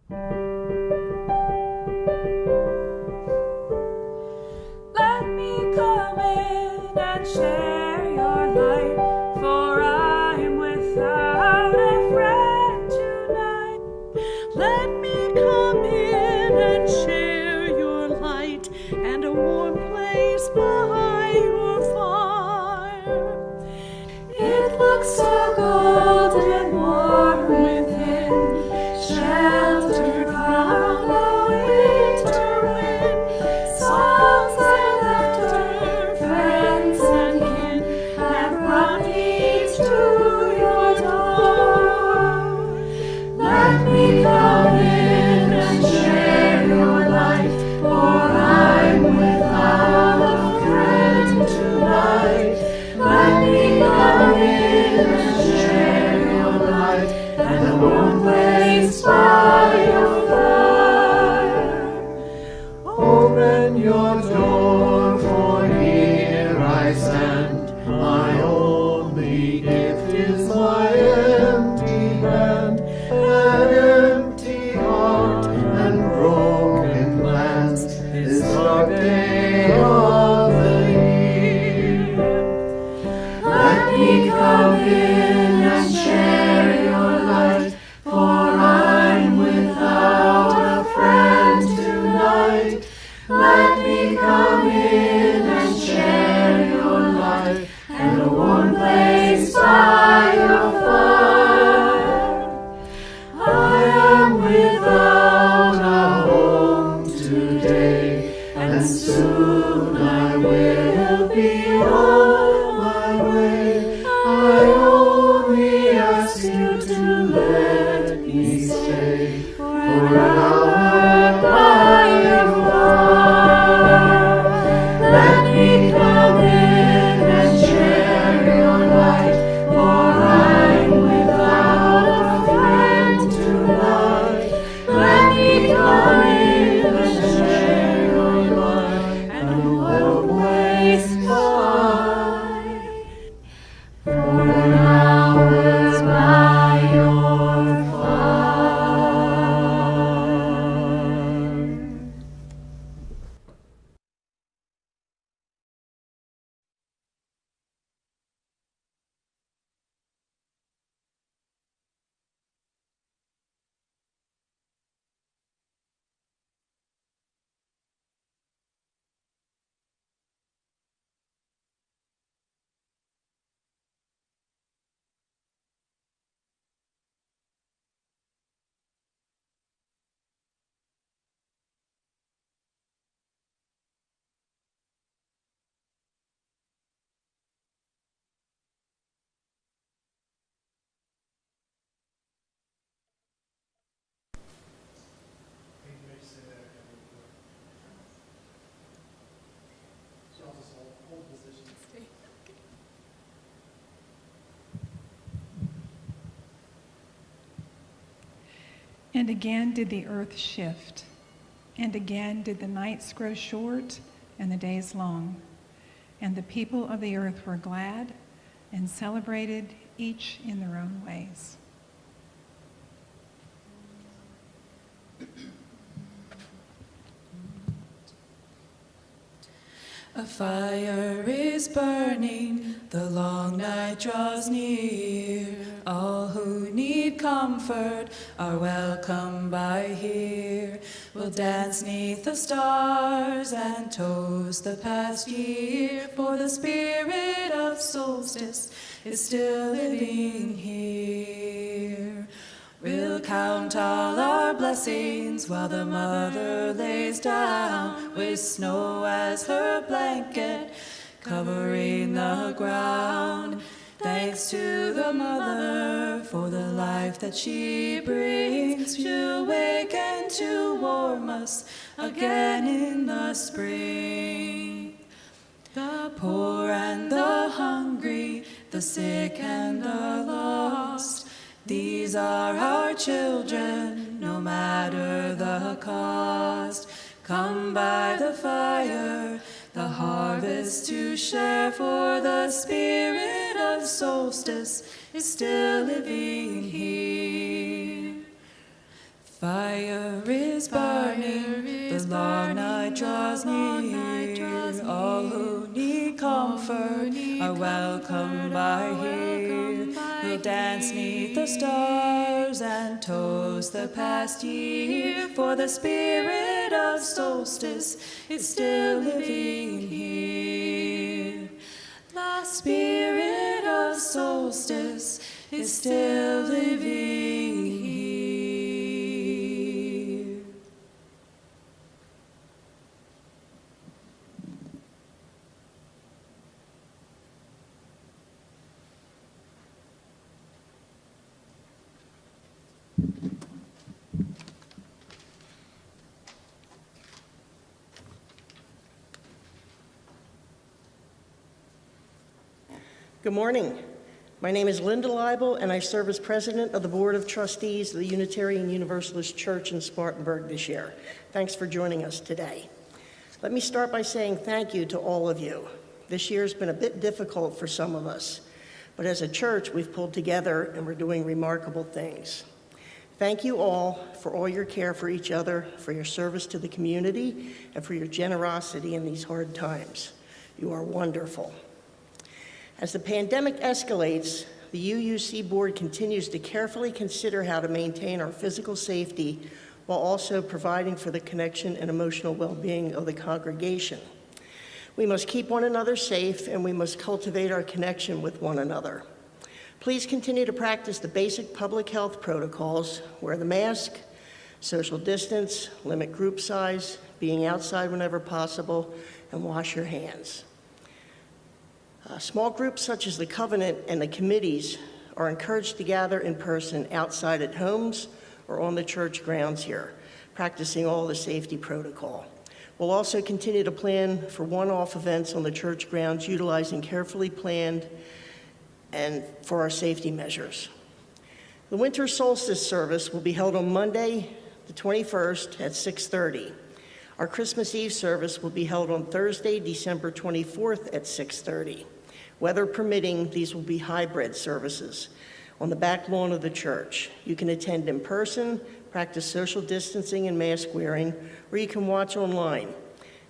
Let me come in and share your light, for I am without a friend tonight. Let me come in and share your light and a warm place by your fire. It looks so golden, warm within, sheltered from the winter wind. Songs and laughter, friends and kin have brought these to your door. Let me come in and share your light, for I'm without a friend tonight. Let me come in and share your light, and a warm place by your fire. Open your door, for here I stand. My only gift is my empty hand, an empty heart and broken plans. This dark day of the year. Let me come in and share your light, for I'm without a friend tonight. Let me come in and share your light, and a warm place by your fire. I am without a home today, and soon I will be on my way. I only ask you to let me stay for an hour by your fire. Let me come in and share your light, for I'm without a friend tonight. Let me come in and share your light, and a warm place by for an hour by your fire. And again did the earth shift, and again did the nights grow short and the days long. And the people of the earth were glad and celebrated, each in their own ways. A fire is burning, the long night draws near. All who need comfort are welcome by here. We'll dance 'neath the stars and toast the past year, for the spirit of solstice is still living here. We'll count all our blessings while the mother lays down, with snow as her blanket covering the ground. Thanks to the mother for the life that she brings, to wake and to warm us again in the spring. The poor and the hungry, the sick and the lost, these are our children, no matter the cost. Come by the fire, the harvest to share, for the spirit of solstice is still living here. Fire is burning, the long night draws near. All who need comfort are welcome by here. We'll dance 'neath the stars and toast the past year. For the spirit of solstice is still living here. The spirit of solstice is still living here. Good morning. My name is Linda Leibel, and I serve as president of the Board of Trustees of the Unitarian Universalist Church in Spartanburg this year. Thanks for joining us today. Let me start by saying thank you to all of you. This year's been a bit difficult for some of us, but as a church, we've pulled together and we're doing remarkable things. Thank you all for all your care for each other, for your service to the community, and for your generosity in these hard times. You are wonderful. As the pandemic escalates, the UUC board continues to carefully consider how to maintain our physical safety while also providing for the connection and emotional well-being of the congregation. We must keep one another safe, and we must cultivate our connection with one another. Please continue to practice the basic public health protocols: wear the mask, social distance, limit group size, being outside whenever possible, and wash your hands. Small groups such as the Covenant and the committees are encouraged to gather in person outside at homes or on the church grounds here, practicing all the safety protocol. We'll also continue to plan for one-off events on the church grounds, utilizing carefully planned and for our safety measures. The winter solstice service will be held on Monday, the 21st at 6:30. Our Christmas Eve service will be held on Thursday, December 24th at 6:30. Weather permitting, these will be hybrid services on the back lawn of the church. You can attend in person, practice social distancing and mask wearing, or you can watch online.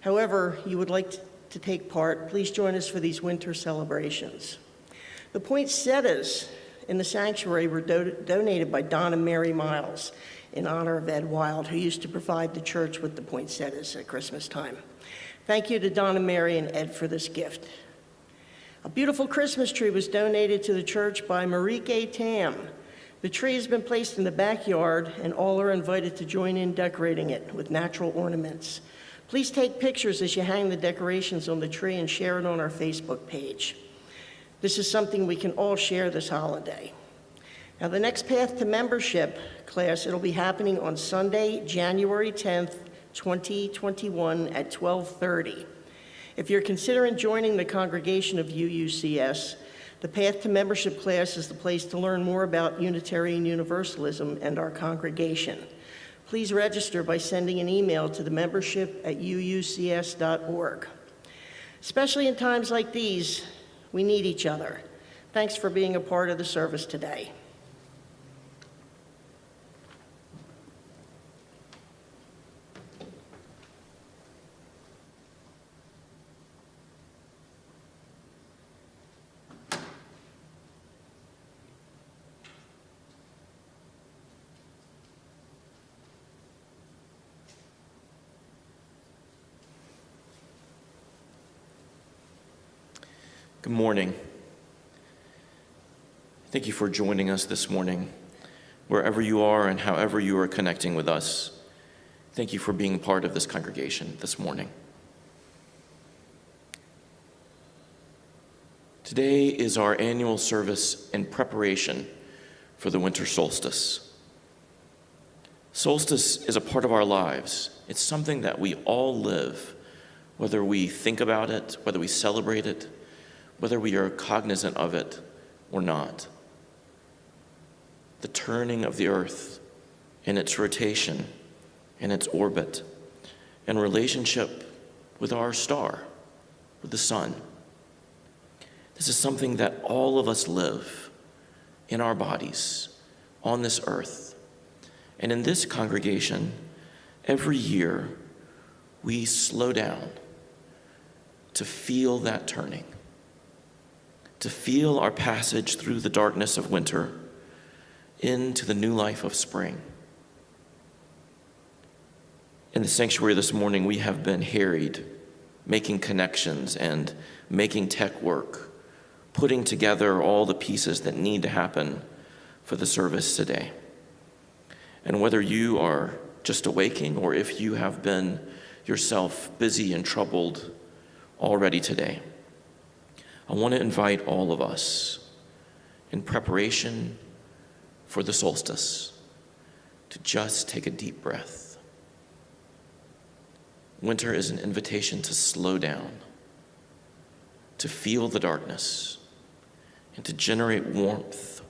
However you would like to take part, please join us for these winter celebrations. The poinsettias in the sanctuary were donated by Don and Mary Miles in honor of Ed Wild, who used to provide the church with the poinsettias at Christmas time. Thank you to Don and Mary and Ed for this gift. A beautiful Christmas tree was donated to the church by Marique Tam. The tree has been placed in the backyard, and all are invited to join in decorating it with natural ornaments. Please take pictures as you hang the decorations on the tree and share it on our Facebook page. This is something we can all share this holiday. Now, the next Path to Membership class, it'll be happening on Sunday, January 10th, 2021 at 12:30. If you're considering joining the congregation of UUCS, the Path to Membership class is the place to learn more about Unitarian Universalism and our congregation. Please register by sending an email to the membership@uucs.org. Especially in times like these, we need each other. Thanks for being a part of the service today. Good morning. Thank you for joining us this morning, wherever you are and however you are connecting with us. Thank you for being part of this congregation this morning. Today is our annual service in preparation for the winter solstice. Solstice is a part of our lives. It's something that we all live, whether we think about it, whether we celebrate it, whether we are cognizant of it or not. The turning of the earth in its rotation, in its orbit, in relationship with our star, with the sun. This is something that all of us live in our bodies on this earth. And in this congregation, every year, we slow down to feel that turning, to feel our passage through the darkness of winter into the new life of spring. In the sanctuary this morning, we have been harried, making connections and making tech work, putting together all the pieces that need to happen for the service today. And whether you are just awaking or if you have been yourself busy and troubled already today, I want to invite all of us in preparation for the solstice to just take a deep breath. Winter is an invitation to slow down, to feel the darkness, and to generate warmth,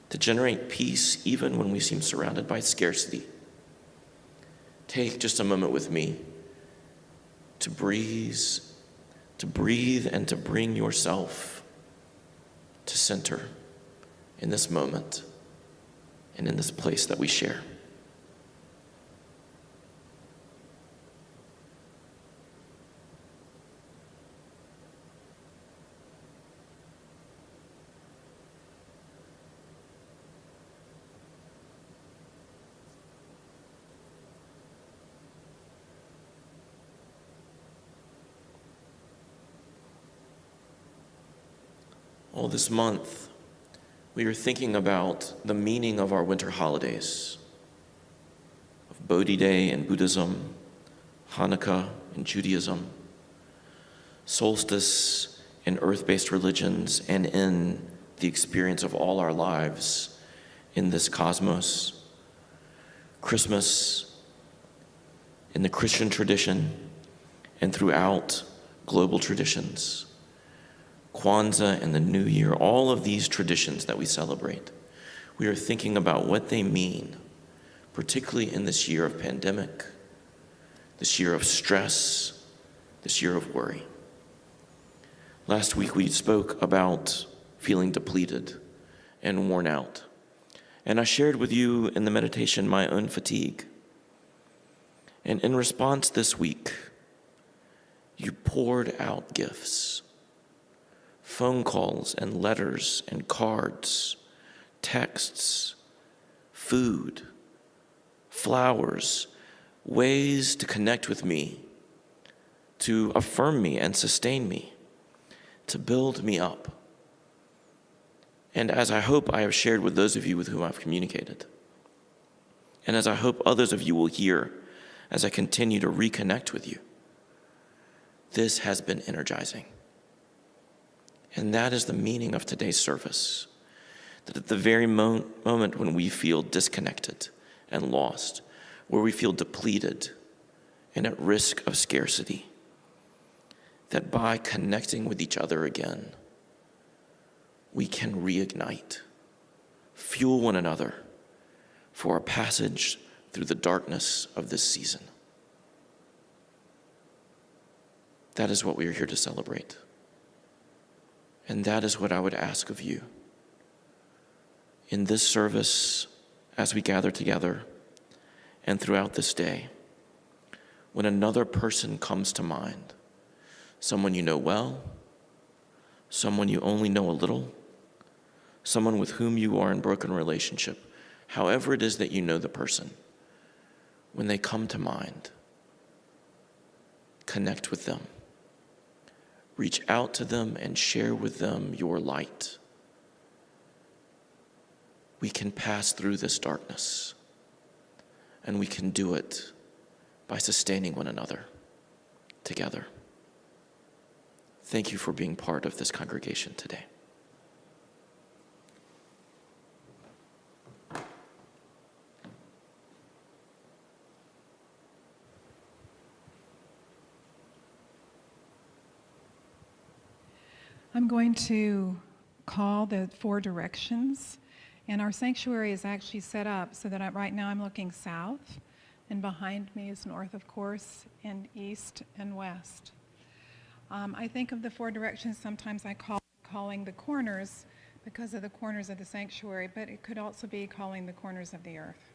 to generate peace even when we seem surrounded by scarcity. Take just a moment with me to breathe and to bring yourself to center in this moment and in this place that we share. All this month, we are thinking about the meaning of our winter holidays, of Bodhi Day in Buddhism, Hanukkah in Judaism, Solstice in earth-based religions, and in the experience of all our lives in this cosmos, Christmas in the Christian tradition and throughout global traditions, Kwanzaa and the New Year, all of these traditions that we celebrate, we are thinking about what they mean, particularly in this year of pandemic, this year of stress, this year of worry. Last week we spoke about feeling depleted and worn out, and I shared with you in the meditation my own fatigue. And in response this week, you poured out gifts. Phone calls and letters and cards, texts, food, flowers, ways to connect with me, to affirm me and sustain me, to build me up. And as I hope I have shared with those of you with whom I've communicated, and as I hope others of you will hear as I continue to reconnect with you, this has been energizing. And that is the meaning of today's service, that at the very moment when we feel disconnected and lost, where we feel depleted and at risk of scarcity, that by connecting with each other again, we can reignite, fuel one another for our passage through the darkness of this season. That is what we are here to celebrate. And that is what I would ask of you in this service as we gather together and throughout this day. When another person comes to mind, someone you know well, someone you only know a little, someone with whom you are in broken relationship, however it is that you know the person, when they come to mind, connect with them. Reach out to them and share with them your light. We can pass through this darkness, and we can do it by sustaining one another together. Thank you for being part of this congregation today. I'm going to call the 4 directions, and our sanctuary is actually set up so that right now I'm looking south, and behind me is north, of course, and east and west. I think of the 4 directions, sometimes I calling the corners because of the corners of the sanctuary, but it could also be calling the corners of the earth.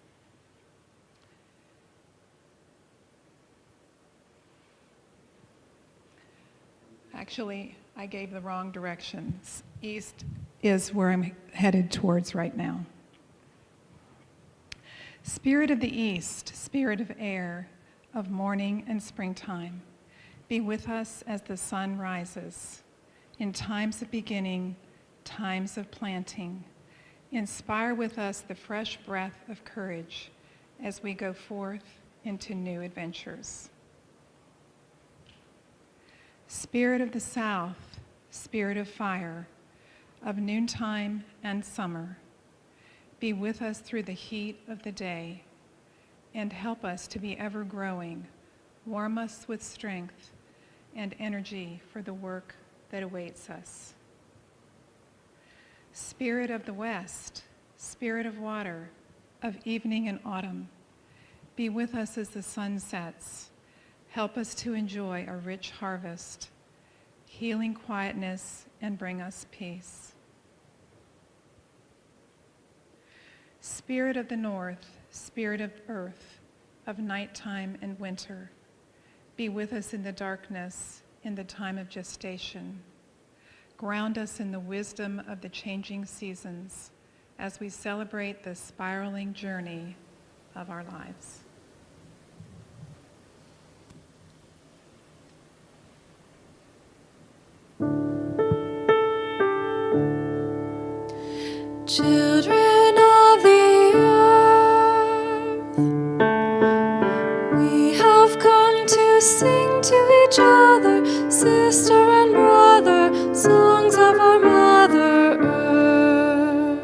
Actually, I gave the wrong directions. East is where I'm headed towards right now. Spirit of the East, spirit of air, of morning and springtime, be with us as the sun rises. In times of beginning, times of planting, inspire with us the fresh breath of courage as we go forth into new adventures. Spirit of the South, spirit of fire, of noontime and summer, be with us through the heat of the day and help us to be ever growing, warm us with strength and energy for the work that awaits us. Spirit of the West, spirit of water, of evening and autumn, be with us as the sun sets. Help us to enjoy a rich harvest, healing quietness, and bring us peace. Spirit of the North, spirit of earth, of nighttime and winter, be with us in the darkness, in the time of gestation. Ground us in the wisdom of the changing seasons as we celebrate the spiraling journey of our lives. Children of the earth, we have come to sing to each other, sister and brother, songs of our Mother Earth.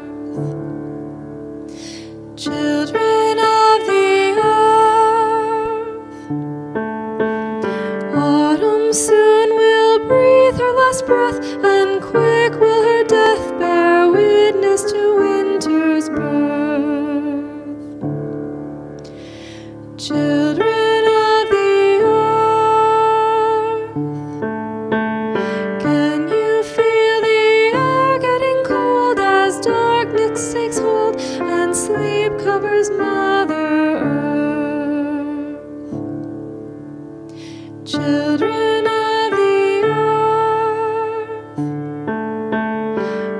Children of the earth, autumn soon will breathe her last breath, and quick will her death bear witness to winter's birth. Children of the earth, can you feel the air getting cold as darkness takes hold and sleep covers Mother Earth? Children of the earth,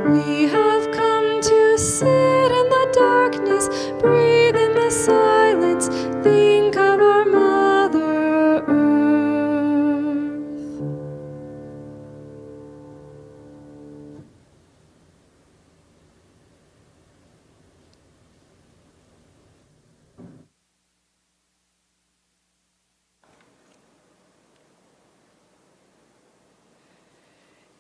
we have come to sit in the darkness, breathe in the silence, think of our Mother Earth.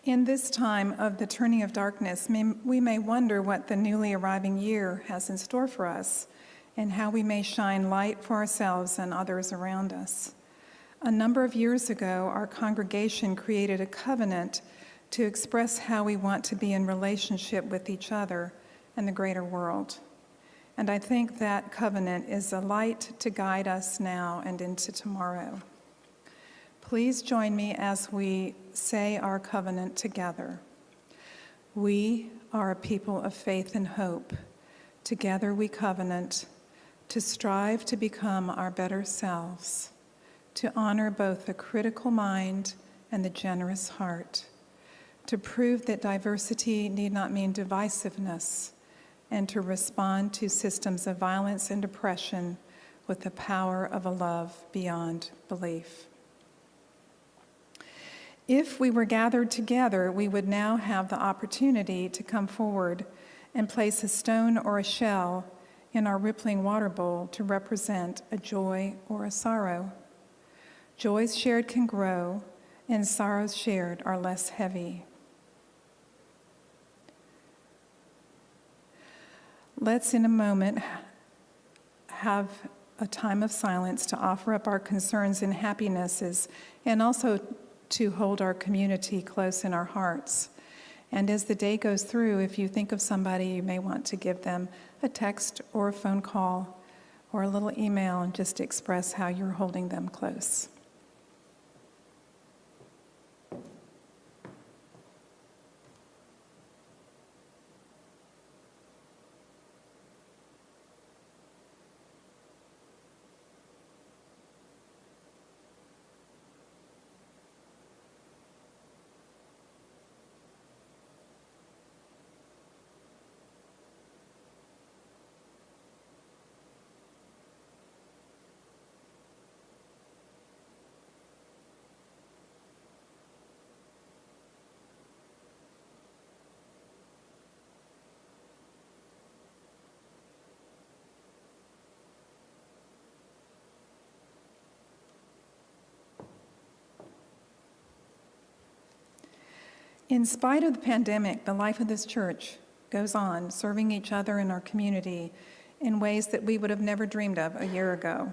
In this time of the turning of darkness, we may wonder what the newly arriving year has in store for us and how we may shine light for ourselves and others around us. A number of years ago, our congregation created a covenant to express how we want to be in relationship with each other and the greater world. And I think that covenant is a light to guide us now and into tomorrow. Please join me as we say our covenant together. We are a people of faith and hope. Together we covenant to strive to become our better selves, to honor both the critical mind and the generous heart, to prove that diversity need not mean divisiveness, and to respond to systems of violence and oppression with the power of a love beyond belief. If we were gathered together, we would now have the opportunity to come forward and place a stone or a shell in our rippling water bowl to represent a joy or a sorrow. Joys shared can grow, and sorrows shared are less heavy. Let's, in a moment, have a time of silence to offer up our concerns and happinesses, and also to hold our community close in our hearts. And as the day goes through, if you think of somebody, you may want to give them a text or a phone call or a little email and just express how you're holding them close. In spite of the pandemic, the life of this church goes on, serving each other and our community in ways that we would have never dreamed of a year ago.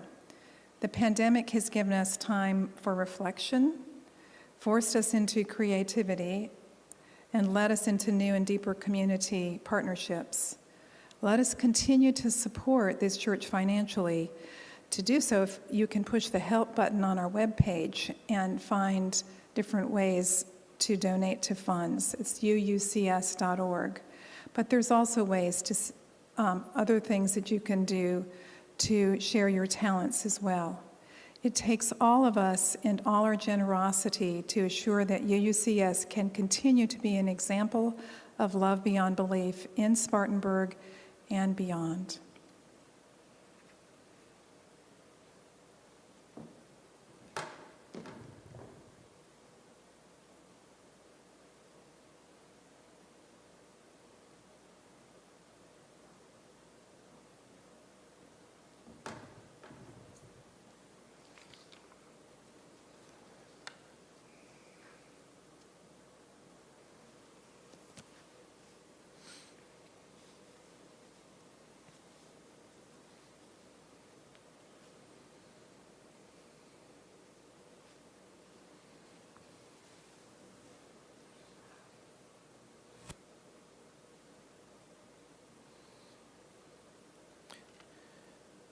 The pandemic has given us time for reflection, forced us into creativity, and led us into new and deeper community partnerships. Let us continue to support this church financially. To do so, if you can push the help button on our webpage and find different ways to donate to funds. It's uucs.org. But there's also ways to, other things that you can do to share your talents as well. It takes all of us and all our generosity to assure that UUCS can continue to be an example of love beyond belief in Spartanburg and beyond.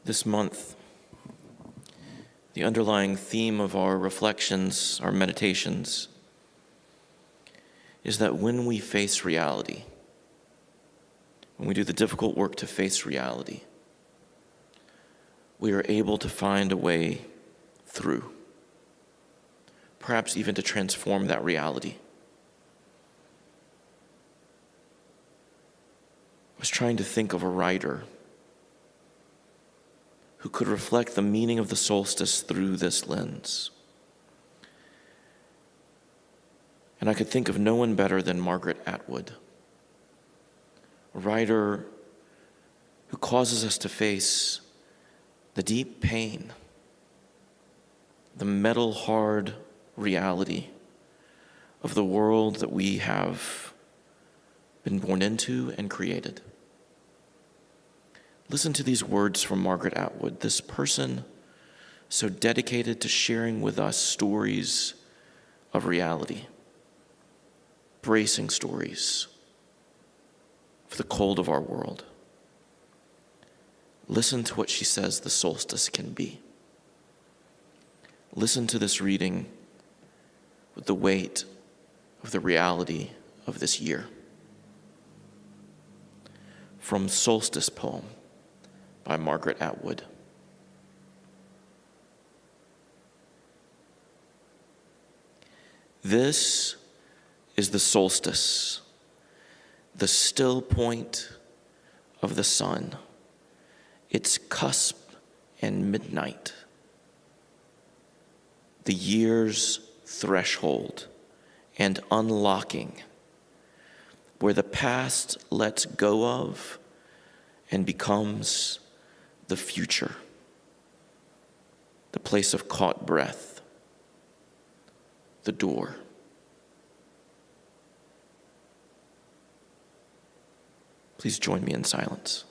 This month, the underlying theme of our reflections, our meditations, is that when we face reality, when we do the difficult work to face reality, we are able to find a way through, perhaps even to transform that reality. I was trying to think of a writer who could reflect the meaning of the solstice through this lens. And I could think of no one better than Margaret Atwood, a writer who causes us to face the deep pain, the metal-hard reality of the world that we have been born into and created. Listen to these words from Margaret Atwood, this person so dedicated to sharing with us stories of reality, bracing stories for the cold of our world. Listen to what she says the solstice can be. Listen to this reading with the weight of the reality of this year. From Solstice poem by Margaret Atwood. This is the solstice, the still point of the sun, its cusp and midnight, the year's threshold and unlocking, where the past lets go of and becomes the future, the place of caught breath, the door. Please join me in silence.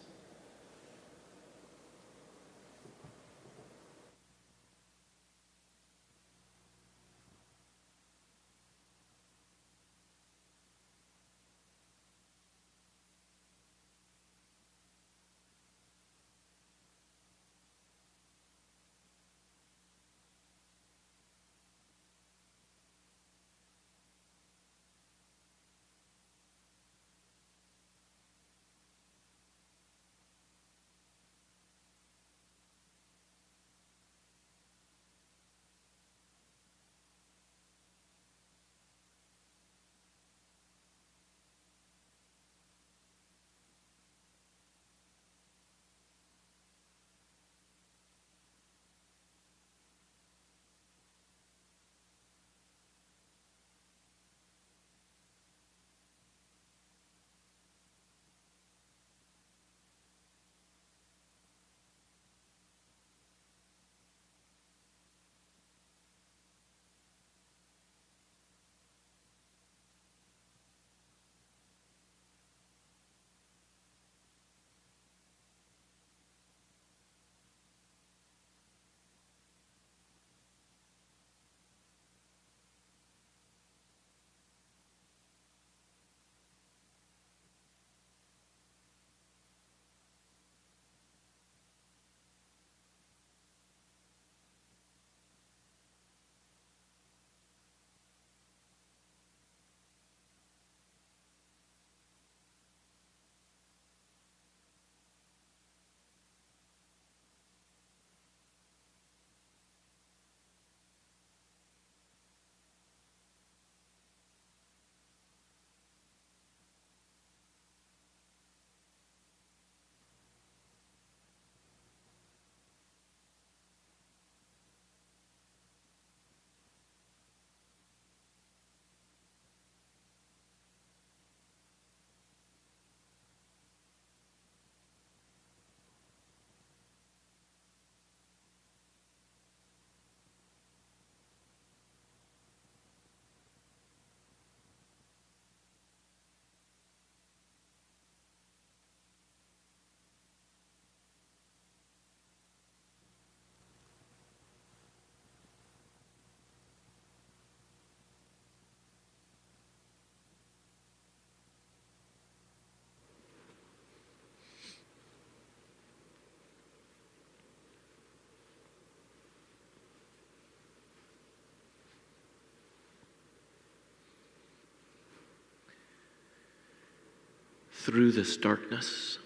through this darkness.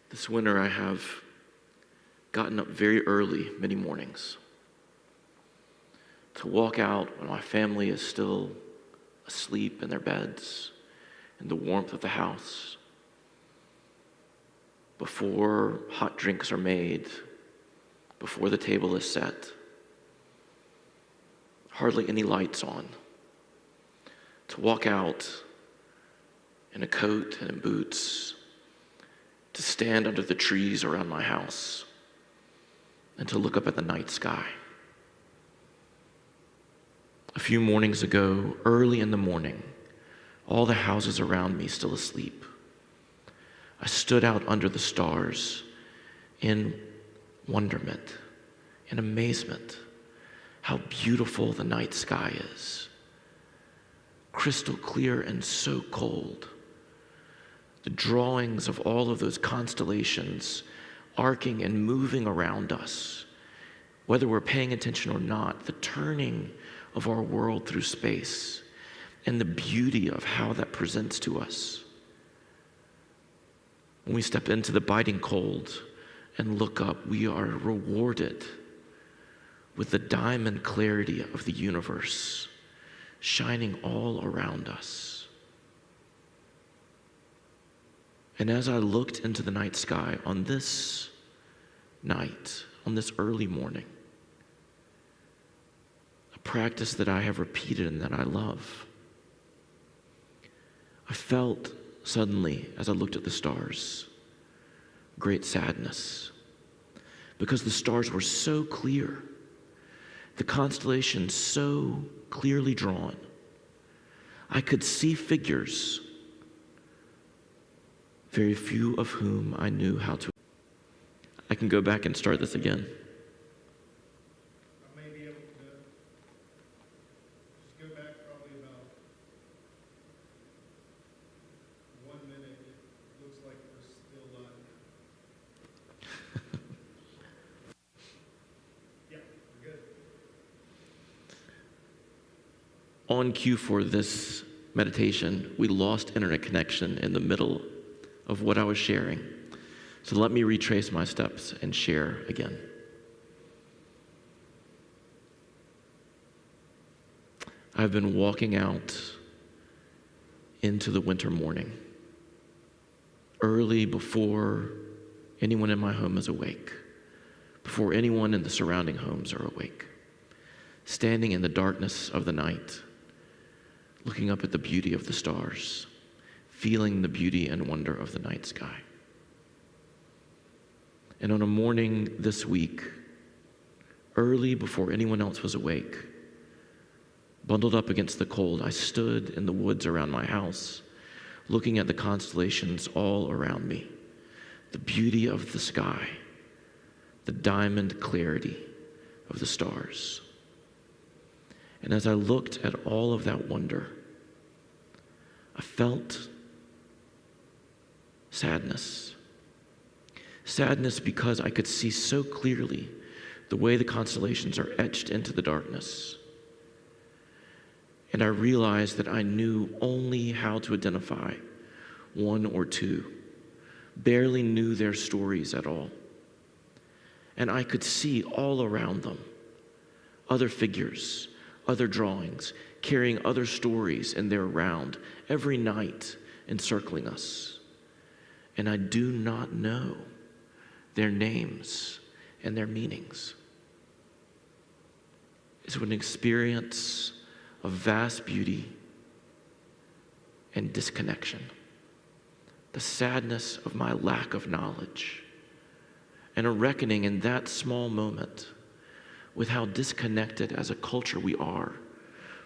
This winter I have gotten up very early many mornings to walk out when my family is still asleep in their beds in the warmth of the house, before hot drinks are made, before the table is set, hardly any lights on, to walk out in a coat and in boots, to stand under the trees around my house, and to look up at the night sky. A few mornings ago, early in the morning, all the houses around me still asleep, I stood out under the stars in wonderment, in amazement, how beautiful the night sky is. Crystal clear and so cold. The drawings of all of those constellations arcing and moving around us, whether we're paying attention or not, the turning of our world through space and the beauty of how that presents to us. When we step into the biting cold and look up, we are rewarded with the diamond clarity of the universe shining all around us. And as I looked into the night sky on this night, on this early morning, a practice that I have repeated and that I love, I felt suddenly, as I looked at the stars, great sadness, because the stars were so clear, the constellations so clearly drawn. I could see figures, very few of whom I knew how to. I can go back and start this again. I may be able to just go back probably about 1 minute. It looks like we're still on. Yeah, we're good. On cue for this meditation, we lost internet connection in the middle of what I was sharing. So let me retrace my steps and share again. I've been walking out into the winter morning, early before anyone in my home is awake, before anyone in the surrounding homes are awake, standing in the darkness of the night, looking up at the beauty of the stars, feeling the beauty and wonder of the night sky. And on a morning this week, early before anyone else was awake, bundled up against the cold, I stood in the woods around my house, looking at the constellations all around me, the beauty of the sky, the diamond clarity of the stars. And as I looked at all of that wonder, I felt sadness. Sadness because I could see so clearly the way the constellations are etched into the darkness. And I realized that I knew only how to identify one or two, barely knew their stories at all. And I could see all around them other figures, other drawings, carrying other stories in their round every night, encircling us. And I do not know their names and their meanings. It's an experience of vast beauty and disconnection. The sadness of my lack of knowledge, and a reckoning in that small moment with how disconnected as a culture we are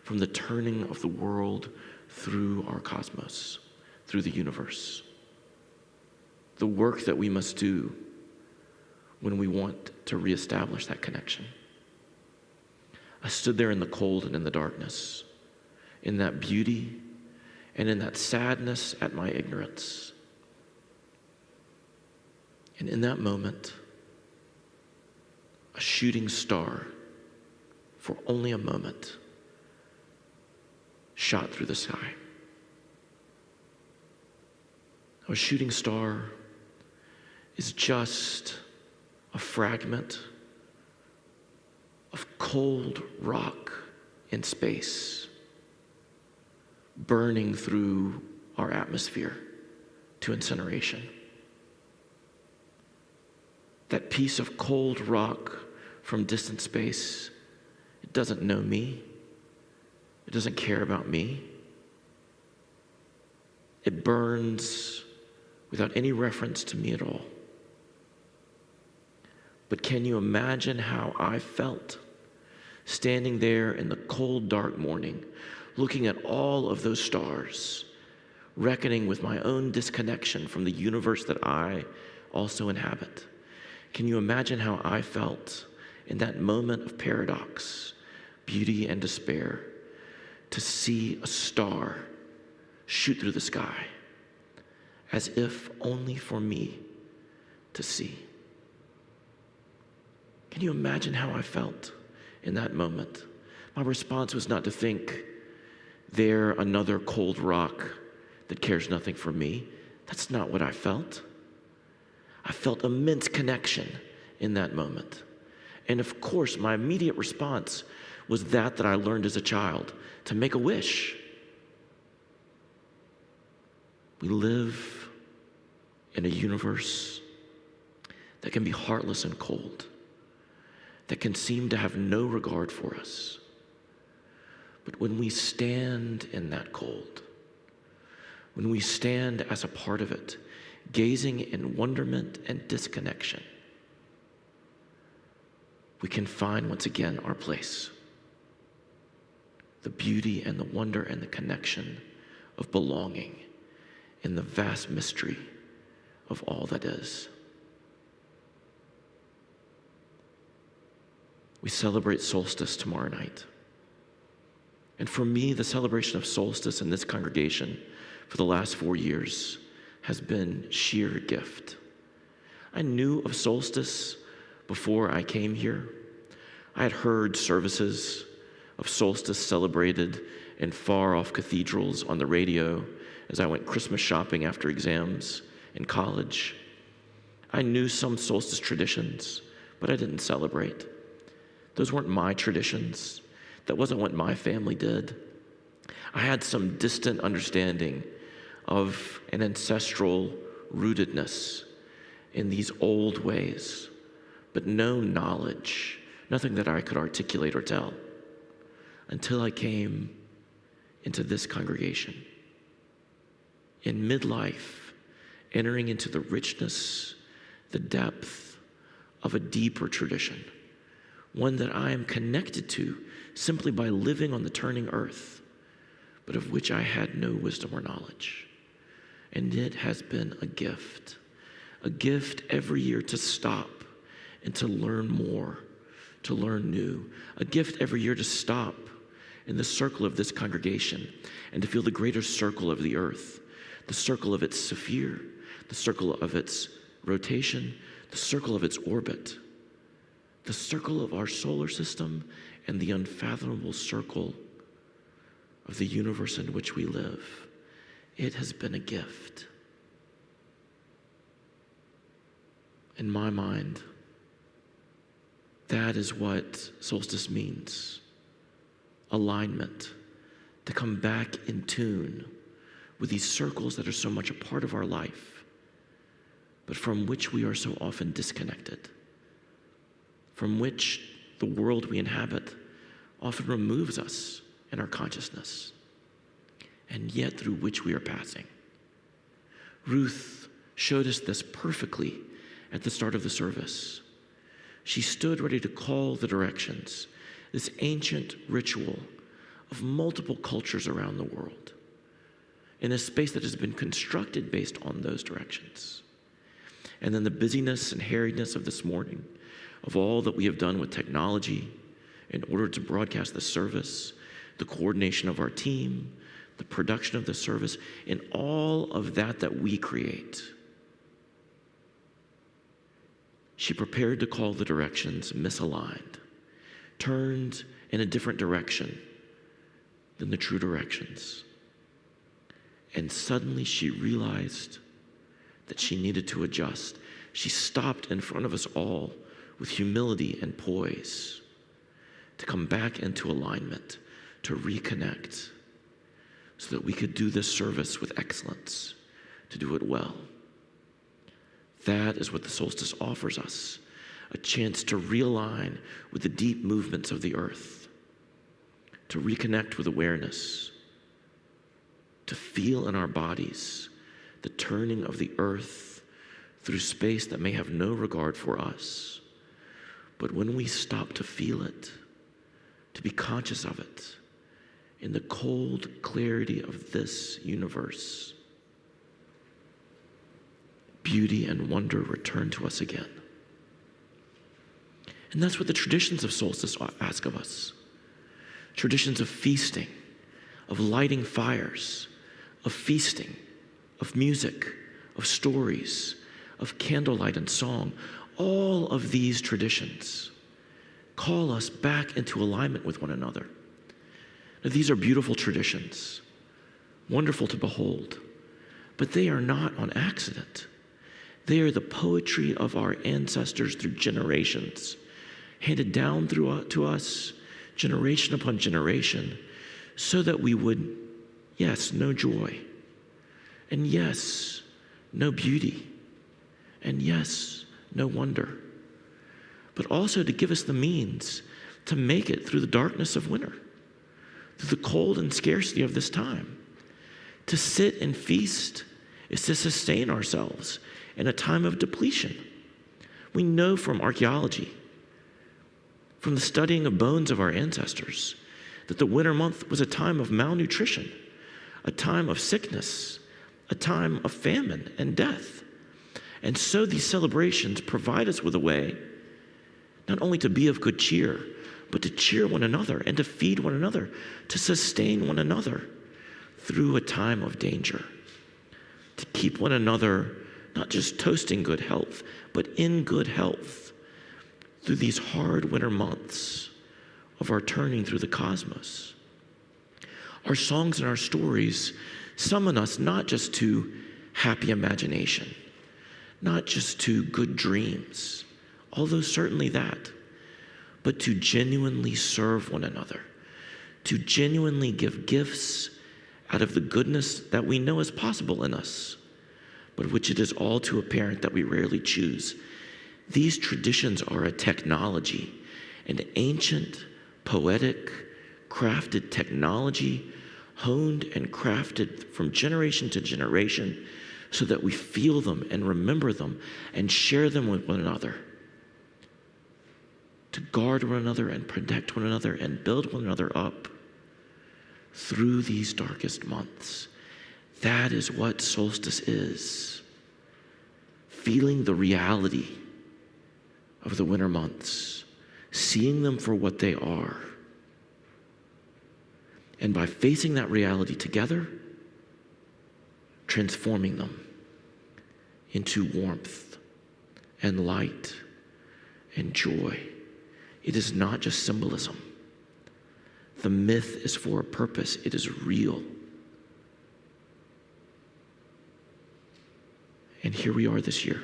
from the turning of the world through our cosmos, through the universe. The work that we must do when we want to reestablish that connection. I stood there in the cold and in the darkness, in that beauty and in that sadness at my ignorance. And in that moment, a shooting star for only a moment shot through the sky. A shooting star is just a fragment of cold rock in space burning through our atmosphere to incineration. That piece of cold rock from distant space, it doesn't know me. It doesn't care about me. It burns without any reference to me at all. But can you imagine how I felt standing there in the cold, dark morning, looking at all of those stars, reckoning with my own disconnection from the universe that I also inhabit? Can you imagine how I felt in that moment of paradox, beauty, and despair, to see a star shoot through the sky, as if only for me to see? Can you imagine how I felt in that moment? My response was not to think, there, another cold rock that cares nothing for me. That's not what I felt. I felt immense connection in that moment. And of course, my immediate response was that I learned as a child, to make a wish. We live in a universe that can be heartless and cold, that can seem to have no regard for us. But when we stand in that cold, when we stand as a part of it, gazing in wonderment and disconnection, we can find once again our place. The beauty and the wonder and the connection of belonging in the vast mystery of all that is. We celebrate Solstice tomorrow night. And for me, the celebration of Solstice in this congregation for the last 4 years has been sheer gift. I knew of Solstice before I came here. I had heard services of Solstice celebrated in far-off cathedrals on the radio as I went Christmas shopping after exams in college. I knew some Solstice traditions, but I didn't celebrate. Those weren't my traditions. That wasn't what my family did. I had some distant understanding of an ancestral rootedness in these old ways, but no knowledge, nothing that I could articulate or tell, until I came into this congregation. In midlife, entering into the richness, the depth of a deeper tradition, one that I am connected to simply by living on the turning earth, but of which I had no wisdom or knowledge. And it has been a gift every year to stop and to learn more, to learn new, a gift every year to stop in the circle of this congregation and to feel the greater circle of the earth, the circle of its sphere, the circle of its rotation, the circle of its orbit, the circle of our solar system, and the unfathomable circle of the universe in which we live. It has been a gift. In my mind, that is what solstice means. Alignment, to come back in tune with these circles that are so much a part of our life, but from which we are so often disconnected, from which the world we inhabit often removes us in our consciousness, and yet through which we are passing. Ruth showed us this perfectly at the start of the service. She stood ready to call the directions, this ancient ritual of multiple cultures around the world, in a space that has been constructed based on those directions. And then the busyness and harriedness of this morning, of all that we have done with technology in order to broadcast the service, the coordination of our team, the production of the service, and all of that we create. she prepared to call the directions misaligned, turned in a different direction than the true directions. And suddenly she realized that she needed to adjust. She stopped in front of us all with humility and poise to come back into alignment, to reconnect, so that we could do this service with excellence, to do it well. That is what the solstice offers us, a chance to realign with the deep movements of the earth, to reconnect with awareness, to feel in our bodies the turning of the earth through space that may have no regard for us. But when we stop to feel it, to be conscious of it, in the cold clarity of this universe, beauty and wonder return to us again. And that's what the traditions of solstice ask of us. Traditions of feasting, of lighting fires, of feasting, of music, of stories, of candlelight and song. All of these traditions call us back into alignment with one another. Now, these are beautiful traditions, wonderful to behold, but they are not on accident. They are the poetry of our ancestors through generations, handed down to us generation upon generation, so that we would, yes, know joy, and yes, know beauty, and yes, know wonder, but also to give us the means to make it through the darkness of winter, through the cold and scarcity of this time. To sit and feast is to sustain ourselves in a time of depletion. We know from archaeology, from the studying of bones of our ancestors, that the winter month was a time of malnutrition, a time of sickness, a time of famine and death. And so these celebrations provide us with a way not only to be of good cheer, but to cheer one another and to feed one another, to sustain one another through a time of danger, to keep one another not just toasting good health, but in good health through these hard winter months of our turning through the cosmos. Our songs and our stories summon us not just to happy imagination, not just to good dreams, although certainly that, but to genuinely serve one another, to genuinely give gifts out of the goodness that we know is possible in us, but which it is all too apparent that we rarely choose. These traditions are a technology, an ancient, poetic, crafted technology, honed and crafted from generation to generation, so that we feel them and remember them and share them with one another, to guard one another and protect one another and build one another up through these darkest months. That is what solstice is. Feeling the reality of the winter months, seeing them for what they are, and by facing that reality together, transforming them into warmth and light and joy. It is not just symbolism. The myth is for a purpose. It is real. And here we are this year,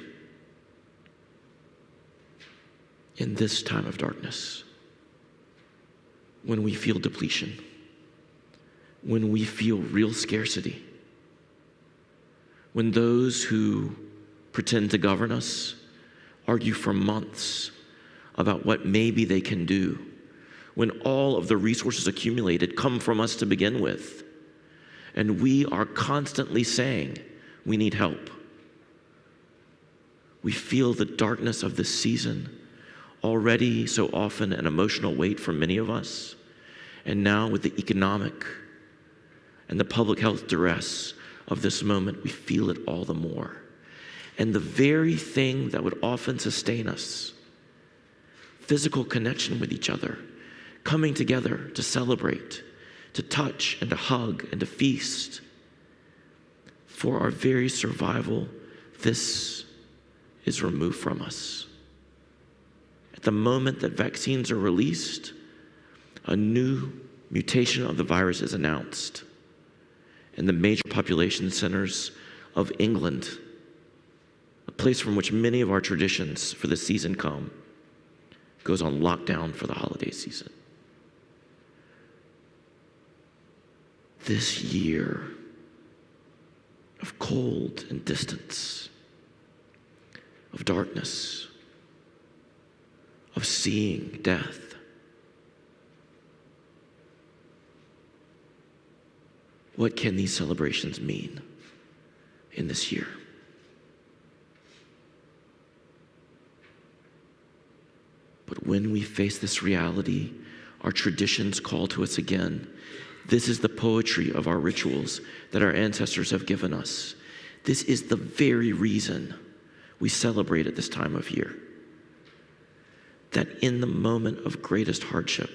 in this time of darkness, when we feel depletion, when we feel real scarcity, when those who pretend to govern us argue for months about what maybe they can do, when all of the resources accumulated come from us to begin with, and we are constantly saying we need help. We feel the darkness of this season, already so often an emotional weight for many of us, and now with the economic and the public health duress of this moment, we feel it all the more. And the very thing that would often sustain us, physical connection with each other, coming together to celebrate, to touch and to hug and to feast, for our very survival, this is removed from us. At the moment that vaccines are released, a new mutation of the virus is announced, and the major population centers of England, a place from which many of our traditions for the season come, goes on lockdown for the holiday season. This year of cold and distance, of darkness, of seeing death, what can these celebrations mean in this year? But when we face this reality, our traditions call to us again. This is the poetry of our rituals that our ancestors have given us. This is the very reason we celebrate at this time of year. That in the moment of greatest hardship,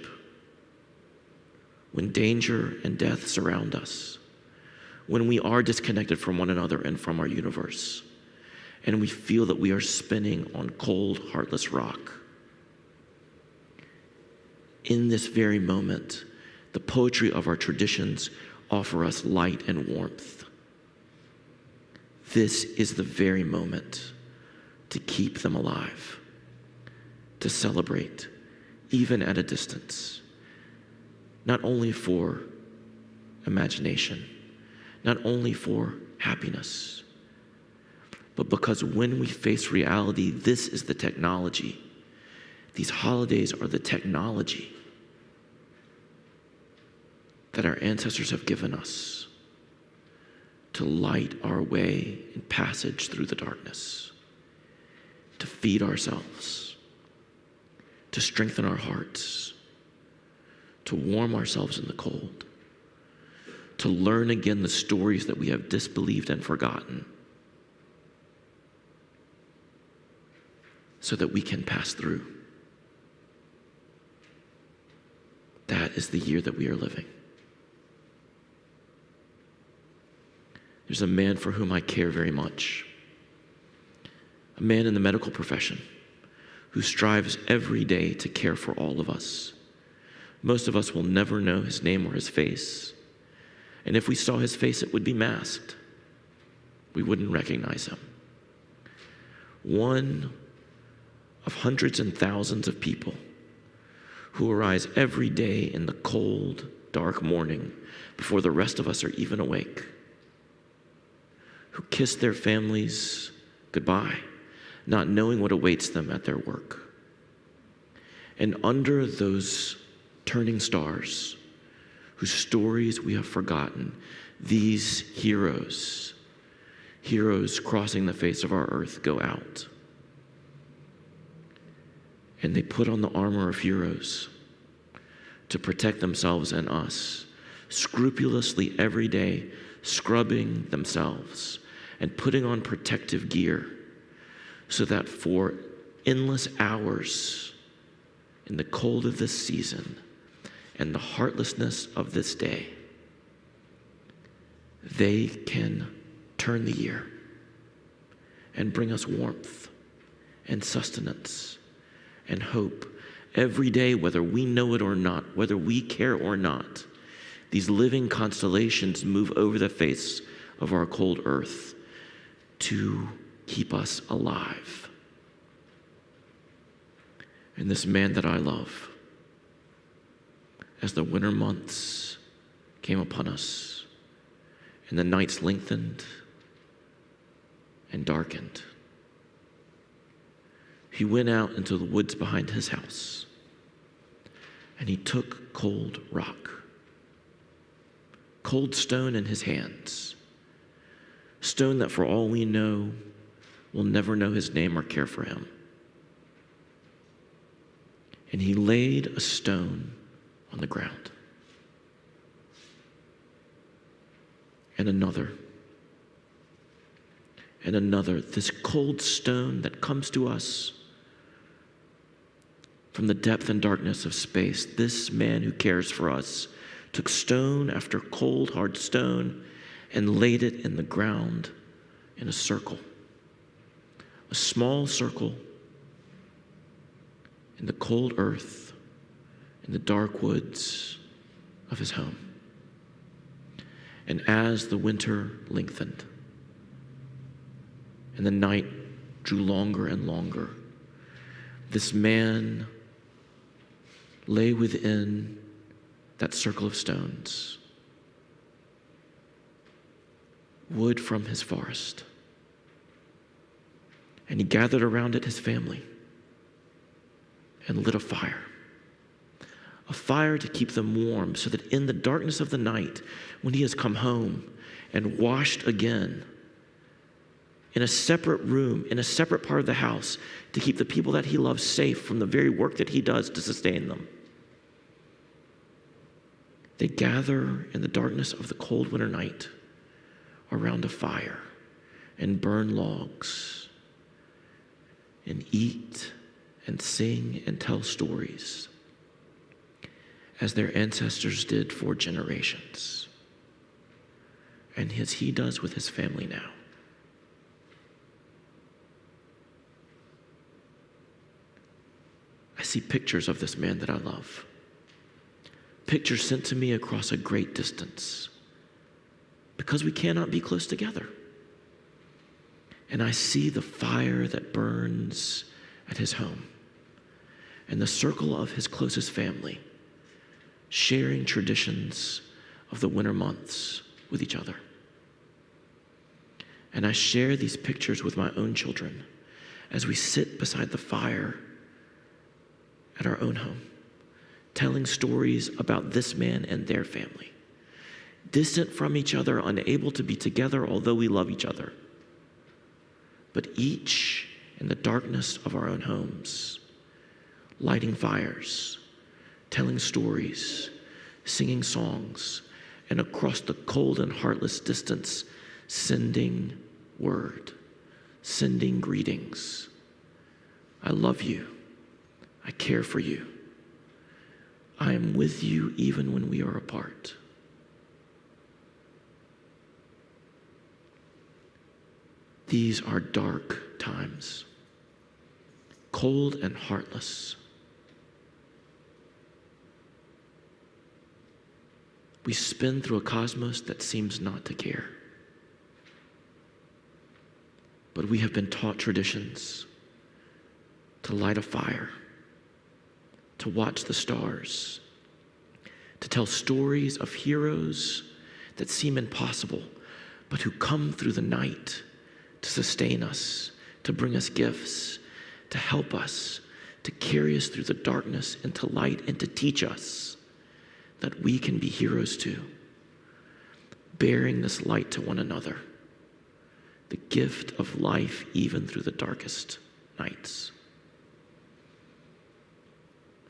when danger and death surround us, when we are disconnected from one another and from our universe, and we feel that we are spinning on cold, heartless rock, in this very moment, the poetry of our traditions offer us light and warmth. This is the very moment to keep them alive, to celebrate, even at a distance, not only for imagination, not only for happiness, but because when we face reality, this is the technology. These holidays are the technology that our ancestors have given us to light our way in passage through the darkness, to feed ourselves, to strengthen our hearts, to warm ourselves in the cold, to learn again the stories that we have disbelieved and forgotten, so that we can pass through. That is the year that we are living. There's a man for whom I care very much, a man in the medical profession who strives every day to care for all of us. Most of us will never know his name or his face, and if we saw his face, it would be masked. We wouldn't recognize him. One of hundreds and thousands of people who arise every day in the cold, dark morning before the rest of us are even awake, who kiss their families goodbye, not knowing what awaits them at their work. And under those turning stars, whose stories we have forgotten, these heroes crossing the face of our earth, go out. And they put on the armor of heroes to protect themselves and us, scrupulously every day, scrubbing themselves and putting on protective gear so that for endless hours in the cold of this season and the heartlessness of this day, they can turn the year and bring us warmth and sustenance and hope every day, whether we know it or not, whether we care or not. These living constellations move over the face of our cold earth to keep us alive. And this man that I love, as the winter months came upon us and the nights lengthened and darkened, he went out into the woods behind his house and he took cold rock, cold stone in his hands, stone that for all we know will never know his name or care for him. And he laid a stone on the ground. And another. And another. This cold stone that comes to us from the depth and darkness of space. This man who cares for us took stone after cold, hard stone and laid it in the ground in a circle. A small circle in the cold earth, in the dark woods of his home. And as the winter lengthened and the night drew longer and longer, this man lay within that circle of stones, wood from his forest, and he gathered around it his family and lit a fire to keep them warm, so that in the darkness of the night, when he has come home and washed again, in a separate room, in a separate part of the house, to keep the people that he loves safe from the very work that he does to sustain them, they gather in the darkness of the cold winter night around a fire and burn logs and eat and sing and tell stories as their ancestors did for generations, and as he does with his family now. I see pictures of this man that I love, pictures sent to me across a great distance, because we cannot be close together. And I see the fire that burns at his home and the circle of his closest family, sharing traditions of the winter months with each other. And I share these pictures with my own children as we sit beside the fire at our own home, telling stories about this man and their family, distant from each other, unable to be together, although we love each other, but each in the darkness of our own homes, lighting fires, telling stories, singing songs, and across the cold and heartless distance, sending word, sending greetings. I love you. I care for you. I am with you even when we are apart. These are dark times, cold and heartless. We spin through a cosmos that seems not to care. But we have been taught traditions to light a fire, to watch the stars, to tell stories of heroes that seem impossible, but who come through the night to sustain us, to bring us gifts, to help us, to carry us through the darkness into light, and to teach us that we can be heroes too, bearing this light to one another, the gift of life even through the darkest nights.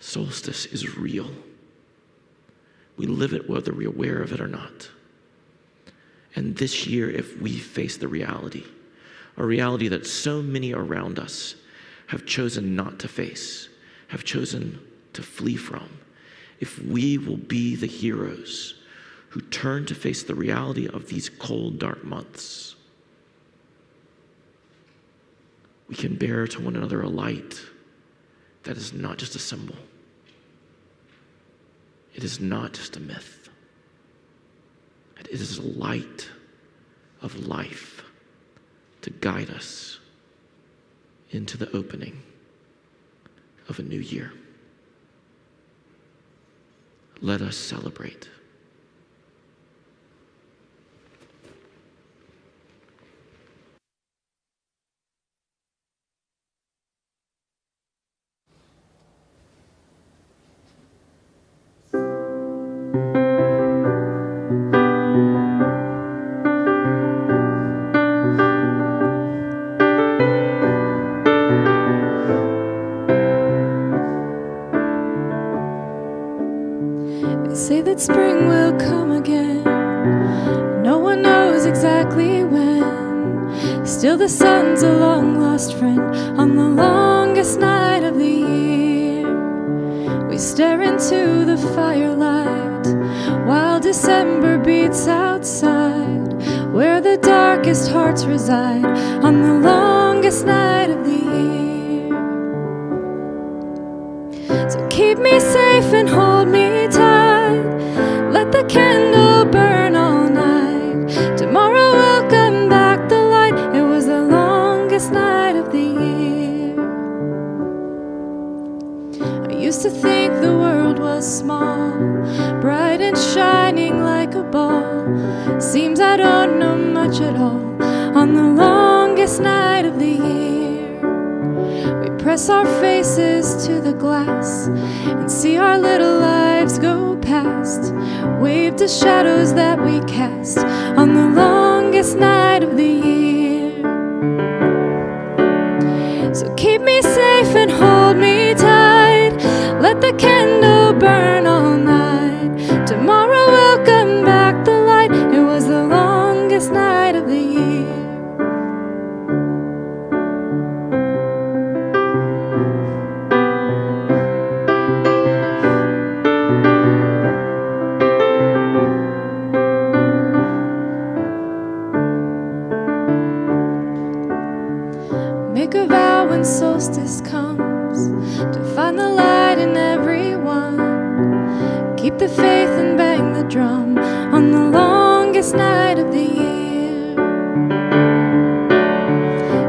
Solstice is real. We live it whether we're aware of it or not. And this year, if we face the reality, a reality that so many around us have chosen not to face, have chosen to flee from, if we will be the heroes who turn to face the reality of these cold, dark months, we can bear to one another a light that is not just a symbol. It is not just a myth. It is a light of life to guide us into the opening of a new year. Let us celebrate. Say that spring will come again. No one knows exactly when. Still the sun's a long-lost friend on the longest night of the year. We stare into the firelight while December beats outside, where the darkest hearts reside on the longest night of the year. So keep me safe and hold me tight. Let the candle burn all night. Tomorrow welcome back the light. It was the longest night of the year. I used to think the world was small, bright and shining like a ball. Seems I don't know much at all on the longest night of the year. We press our faces to the glass and see our little lives go past, wave to shadows that we cast on the longest night of the year. So keep me safe and hold me tight. Let the candle burn all night. Tomorrow welcome back the light. It was the longest night of the year. Make a vow when solstice comes to find the light in everyone. Keep the faith and bang the drum on the longest night of the year.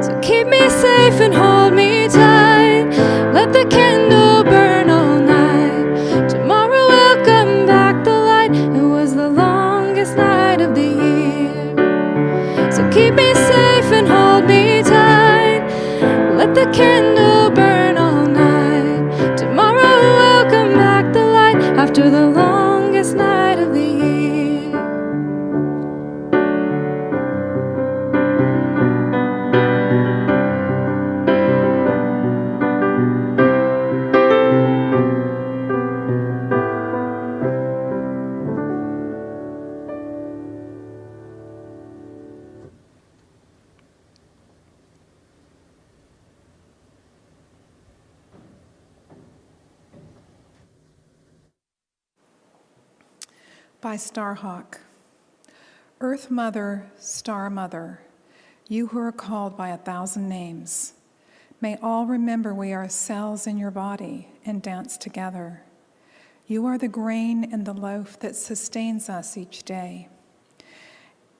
So keep me safe and hold me tight. Let the candle burn all night. Tomorrow welcome back the light. It was the longest night of the year. So keep me safe and hold me tight. Let the candle burn all night. Tomorrow welcome back the light after the longest night of the year. By Starhawk. Earth Mother, Star Mother, you who are called by 1,000 names, may all remember we are cells in your body and dance together. You are the grain and the loaf that sustains us each day.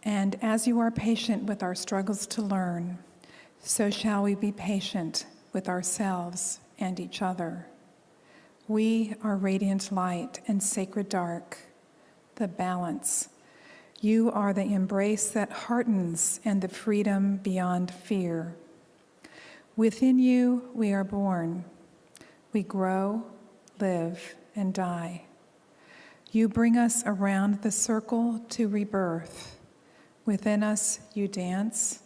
And as you are patient with our struggles to learn, so shall we be patient with ourselves and each other. We are radiant light and sacred dark, the balance. You are the embrace that heartens and the freedom beyond fear. Within you, we are born. We grow, live, and die. You bring us around the circle to rebirth. Within us, you dance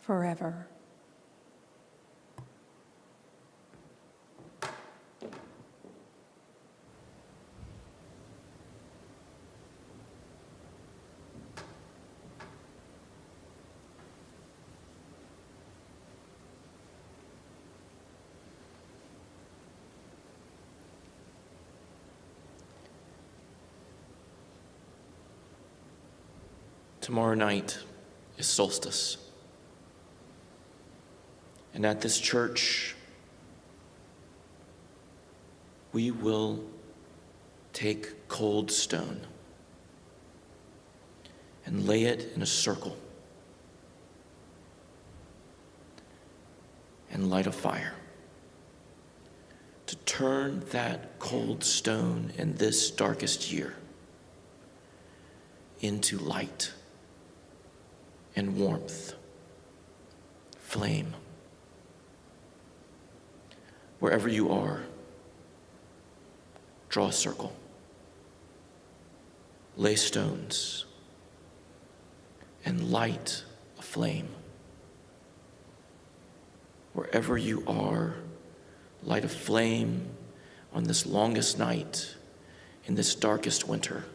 forever. Tomorrow night is Solstice. And at this church, we will take cold stone and lay it in a circle and light a fire to turn that cold stone in this darkest year into light and warmth, flame. Wherever you are, draw a circle, lay stones, and light a flame. Wherever you are, light a flame on this longest night in this darkest winter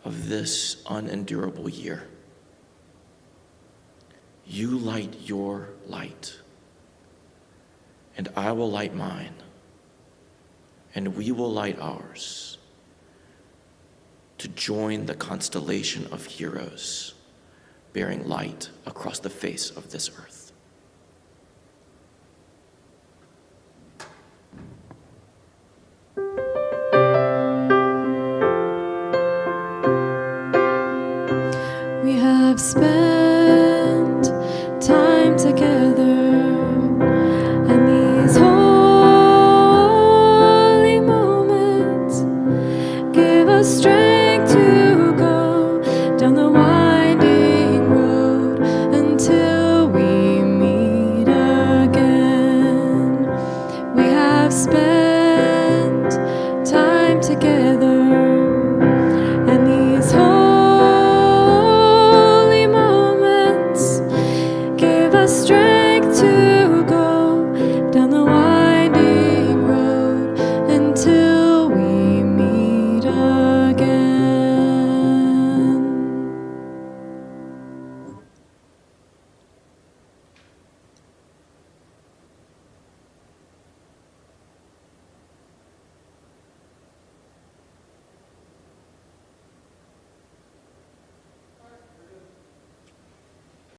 of this unendurable year. You light your light, and I will light mine, and we will light ours to join the constellation of heroes bearing light across the face of this earth. have spent